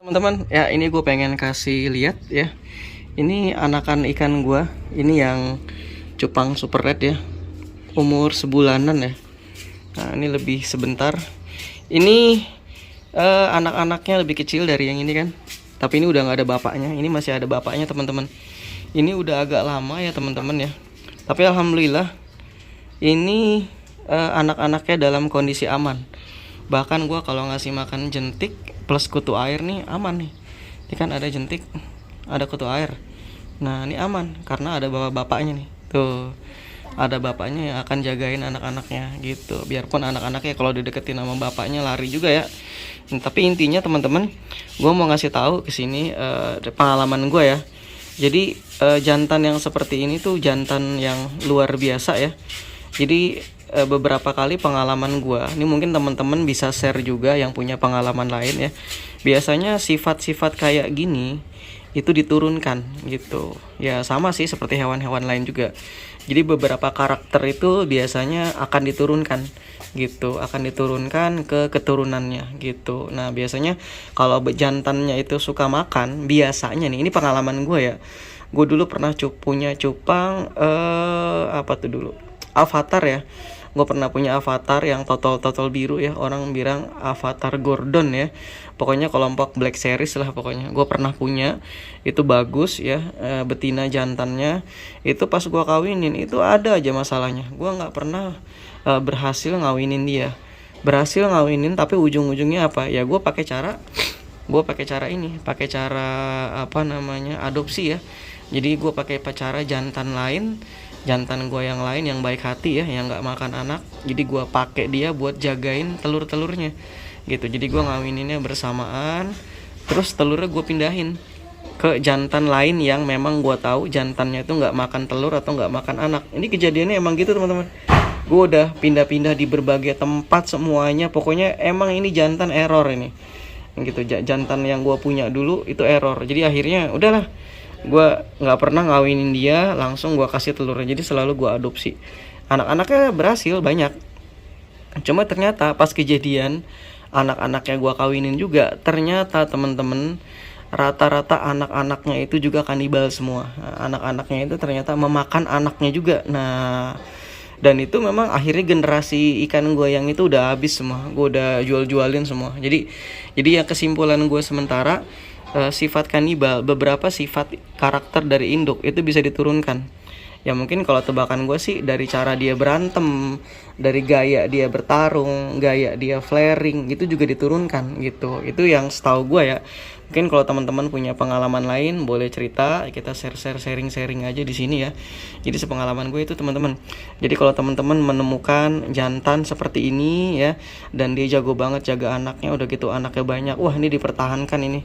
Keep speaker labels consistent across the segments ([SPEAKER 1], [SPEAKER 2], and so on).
[SPEAKER 1] Teman-teman, ya ini gue pengen kasih lihat ya. Ini anakan ikan gue, ini yang cupang super red ya, umur sebulanan ya. Nah ini lebih sebentar. Ini anak-anaknya lebih kecil dari yang ini kan. Tapi ini udah nggak ada bapaknya. Ini masih ada bapaknya teman-teman. Ini udah agak lama ya teman-teman ya. Tapi alhamdulillah ini anak-anaknya dalam kondisi aman. Bahkan gue kalau ngasih makan jentik plus kutu air nih aman nih. Ini kan ada jentik, ada kutu air. Nah ini aman karena ada bapaknya nih. Tuh ada bapaknya yang akan jagain anak-anaknya gitu. Biarpun anak-anaknya kalau dideketin sama bapaknya lari juga ya. Tapi intinya teman-teman, gue mau ngasih tahu ke sini pengalaman gue ya. Jadi jantan yang seperti ini tuh jantan yang luar biasa ya. Jadi beberapa kali pengalaman gue, ini mungkin teman-teman bisa share juga yang punya pengalaman lain ya. Biasanya sifat-sifat kayak gini itu diturunkan gitu. Ya sama sih seperti hewan-hewan lain juga. Jadi beberapa karakter itu biasanya akan diturunkan gitu, akan diturunkan ke keturunannya gitu. Nah biasanya kalau jantannya itu suka makan, biasanya nih, ini pengalaman gue ya. Gue dulu pernah punya cupang apa tuh dulu, Avatar ya. Gue pernah punya Avatar yang total biru ya. Orang bilang Avatar Gordon ya. Pokoknya kelompok Black Series lah pokoknya. Gue pernah punya. Itu bagus ya. Betina jantannya. Itu pas gue kawinin itu ada aja masalahnya. Gue gak pernah berhasil ngawinin dia. Berhasil ngawinin tapi ujung-ujungnya apa? Ya gue pakai cara ini. Pakai cara apa namanya, adopsi ya. Jadi gue pakai cara jantan lain, jantan gue yang lain yang baik hati ya, yang nggak makan anak. Jadi gue pakai dia buat jagain telur-telurnya gitu. Jadi gue ngawininnya bersamaan, terus telurnya gue pindahin ke jantan lain yang memang gue tahu jantannya itu nggak makan telur atau nggak makan anak. Ini kejadiannya emang gitu teman-teman. Gue udah pindah-pindah di berbagai tempat semuanya. Pokoknya emang ini jantan error ini gitu. Jantan yang gue punya dulu itu error. Jadi akhirnya udahlah, gue nggak pernah ngawinin dia, langsung gue kasih telurnya. Jadi selalu gue adopsi. Anak-anaknya berhasil banyak. Cuma ternyata pas kejadian anak-anaknya gue kawinin juga, ternyata temen-temen rata-rata anak-anaknya itu juga kanibal semua. Anak-anaknya itu ternyata memakan anaknya juga. Nah dan itu memang akhirnya generasi ikan gue yang itu udah habis semua. Gue udah jual-jualin semua. Jadi ya kesimpulan gue sementara, sifat kanibal, beberapa sifat karakter dari induk itu bisa diturunkan. Ya mungkin kalau tebakan gue sih dari cara dia berantem, dari gaya dia bertarung, gaya dia flaring, itu juga diturunkan gitu. Itu yang setahu gue ya. Mungkin kalau teman-teman punya pengalaman lain boleh cerita, kita sharing aja di sini ya. Jadi sepengalaman gue itu teman-teman. Jadi kalau teman-teman menemukan jantan seperti ini ya, dan dia jago banget jaga anaknya, udah gitu anaknya banyak, wah ini dipertahankan ini.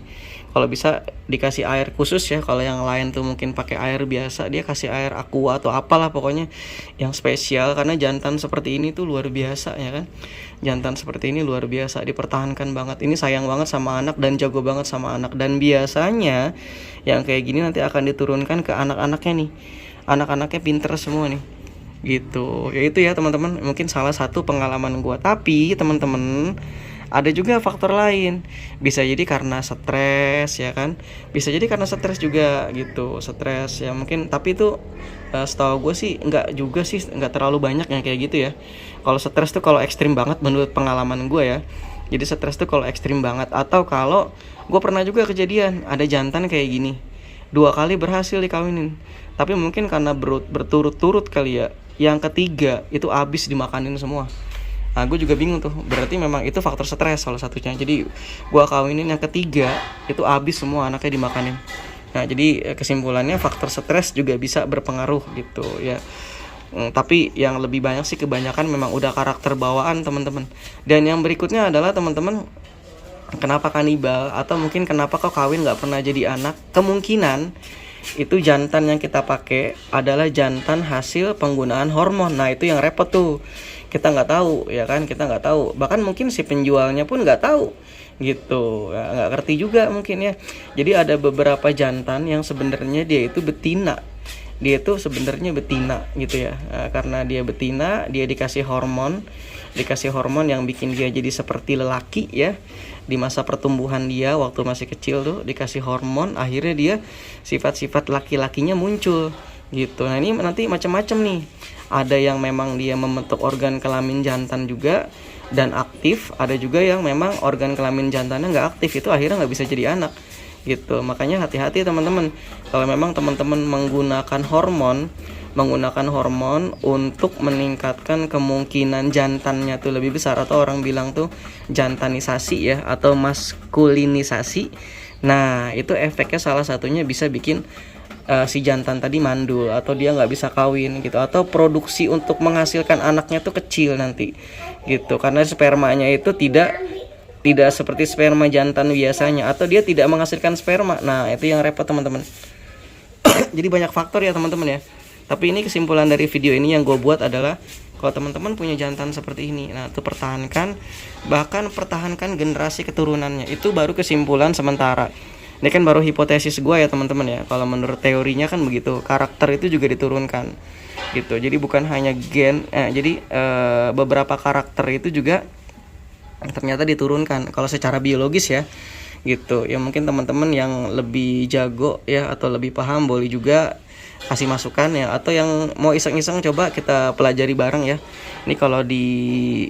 [SPEAKER 1] Kalau bisa dikasih air khusus ya. Kalau yang lain tuh mungkin pakai air biasa, dia kasih air aqua atau apalah pokoknya yang spesial. Karena jantan seperti ini tuh luar biasa ya kan. Jantan seperti ini luar biasa, dipertahankan banget. Ini sayang banget sama anak dan jago banget sama anak. Dan biasanya yang kayak gini nanti akan diturunkan ke anak-anaknya nih. Anak-anaknya pinter semua nih gitu. Ya itu ya teman-teman, mungkin salah satu pengalaman gua. Tapi teman-teman, ada juga faktor lain. Bisa jadi karena stres ya kan. Bisa jadi karena stres juga gitu. Stres ya mungkin. Tapi itu setahu gue sih enggak juga sih. Enggak terlalu banyak yang kayak gitu ya. Kalau stres tuh kalau ekstrim banget menurut pengalaman gue ya. Jadi stres tuh kalau ekstrim banget. Atau kalau gue pernah juga kejadian, ada jantan kayak gini, 2 kali berhasil dikawinin. Tapi mungkin karena berturut-turut kali ya, yang ketiga itu habis dimakanin semua. Nah gue juga bingung tuh, berarti memang itu faktor stres salah satunya. Jadi gue kawinin yang ketiga itu habis semua anaknya dimakanin. Nah jadi kesimpulannya faktor stres juga bisa berpengaruh gitu ya. Tapi yang lebih banyak sih kebanyakan memang udah karakter bawaan teman-teman. Dan yang berikutnya adalah teman-teman, kenapa kanibal atau mungkin kenapa kau kawin gak pernah jadi anak. Kemungkinan itu jantan yang kita pakai adalah jantan hasil penggunaan hormon. Nah itu yang repot tuh, kita nggak tahu ya kan, kita nggak tahu. Bahkan mungkin si penjualnya pun nggak tahu gitu, nggak ngerti juga mungkin ya. Jadi ada beberapa jantan yang sebenarnya dia itu betina. Dia itu sebenarnya betina gitu ya. Nah, karena dia betina, dia dikasih hormon, dikasih hormon yang bikin dia jadi seperti lelaki ya. Di masa pertumbuhan dia waktu masih kecil tuh dikasih hormon, akhirnya dia sifat-sifat laki-lakinya muncul gitu. Nah ini nanti macam-macam nih, ada yang memang dia membentuk organ kelamin jantan juga dan aktif, ada juga yang memang organ kelamin jantannya nggak aktif, itu akhirnya nggak bisa jadi anak gitu. Makanya hati-hati teman-teman, kalau memang teman-teman menggunakan hormon untuk meningkatkan kemungkinan jantannya tuh lebih besar, atau orang bilang tuh jantanisasi ya, atau maskulinisasi. Nah itu efeknya salah satunya bisa bikin si jantan tadi mandul, atau dia nggak bisa kawin gitu, atau produksi untuk menghasilkan anaknya tuh kecil nanti gitu, karena spermanya itu tidak seperti sperma jantan biasanya, atau dia tidak menghasilkan sperma. Nah itu yang repot teman-teman. Jadi banyak faktor ya teman-teman ya. Tapi ini kesimpulan dari video ini yang gue buat adalah, kalau teman-teman punya jantan seperti ini, nah itu pertahankan, bahkan pertahankan generasi keturunannya. Itu baru kesimpulan sementara. Ini kan baru hipotesis gue ya teman-teman ya. Kalau menurut teorinya kan begitu, karakter itu juga diturunkan gitu. Jadi bukan hanya gen, beberapa karakter itu juga ternyata diturunkan kalau secara biologis ya gitu. Ya mungkin teman-teman yang lebih jago ya atau lebih paham boleh juga kasih masukan ya, atau yang mau iseng-iseng coba kita pelajari bareng ya. Ini kalau di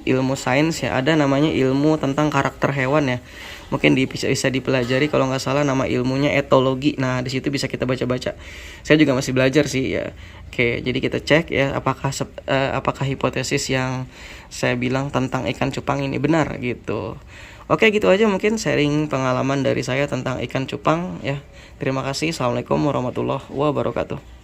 [SPEAKER 1] ilmu sains ya ada namanya ilmu tentang karakter hewan ya. Mungkin bisa dipelajari, kalau nggak salah nama ilmunya etologi. Nah di situ bisa kita baca-baca. Saya juga masih belajar sih ya. Oke, jadi kita cek ya apakah hipotesis yang saya bilang tentang ikan cupang ini benar gitu. Oke, gitu aja mungkin sharing pengalaman dari saya tentang ikan cupang ya. Terima kasih. Assalamualaikum warahmatullahi wabarakatuh.